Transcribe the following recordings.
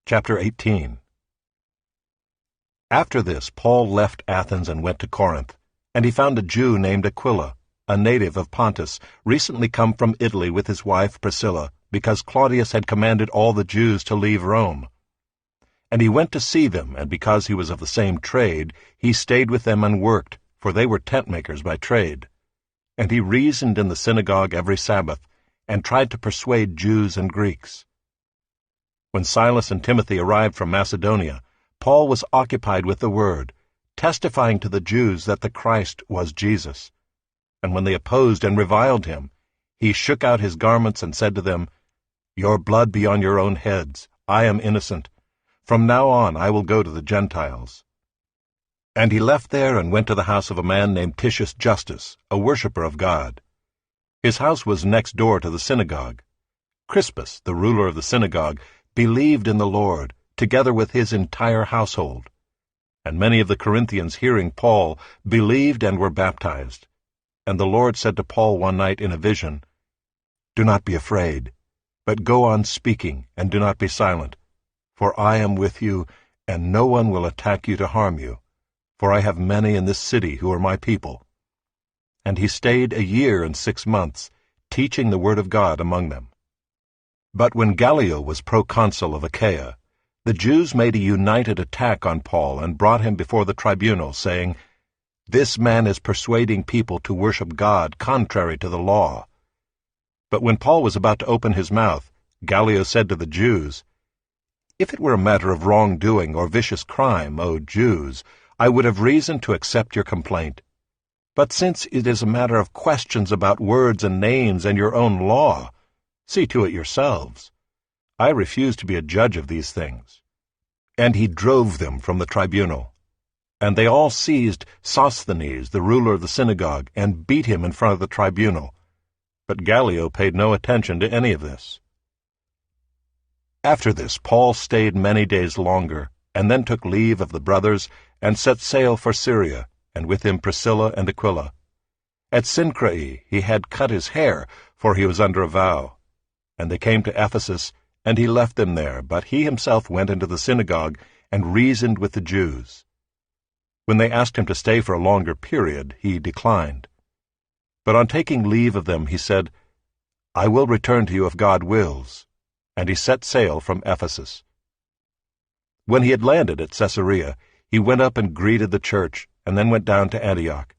Chapter 18. After this, Paul left Athens and went to Corinth, and he found a Jew named Aquila, a native of Pontus, recently come from Italy with his wife Priscilla, because Claudius had commanded all the Jews to leave Rome. And he went to see them, and because he was of the same trade, he stayed with them and worked, for they were tent-makers by trade. And he reasoned in the synagogue every Sabbath, and tried to persuade Jews and Greeks. When Silas and Timothy arrived from Macedonia, Paul was occupied with the word, testifying to the Jews that the Christ was Jesus. And when they opposed and reviled him, he shook out his garments and said to them, "Your blood be on your own heads. I am innocent. From now on I will go to the Gentiles." And he left there and went to the house of a man named Titius Justus, a worshipper of God. His house was next door to the synagogue. Crispus, the ruler of the synagogue, believed in the Lord, together with his entire household. And many of the Corinthians, hearing Paul, believed and were baptized. And the Lord said to Paul one night in a vision, "Do not be afraid, but go on speaking, and do not be silent. For I am with you, and no one will attack you to harm you. For I have many in this city who are my people." And he stayed 1 year and 6 months, teaching the word of God among them. But when Gallio was proconsul of Achaia, the Jews made a united attack on Paul and brought him before the tribunal, saying, "This man is persuading people to worship God contrary to the law." But when Paul was about to open his mouth, Gallio said to the Jews, "If it were a matter of wrongdoing or vicious crime, O Jews, I would have reason to accept your complaint. But since it is a matter of questions about words and names and your own law, see to it yourselves. I refuse to be a judge of these things." And he drove them from the tribunal. And they all seized Sosthenes, the ruler of the synagogue, and beat him in front of the tribunal. But Gallio paid no attention to any of this. After this, Paul stayed many days longer, and then took leave of the brothers, and set sail for Syria, and with him Priscilla and Aquila. At Cenchreae he had cut his hair, for he was under a vow. And they came to Ephesus, and he left them there, but he himself went into the synagogue and reasoned with the Jews. When they asked him to stay for a longer period, he declined. But on taking leave of them, he said, "I will return to you if God wills." And he set sail from Ephesus. When he had landed at Caesarea, he went up and greeted the church, and then went down to Antioch.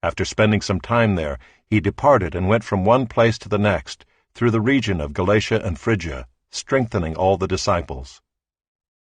After spending some time there, he departed and went from one place to the next, through the region of Galatia and Phrygia, strengthening all the disciples.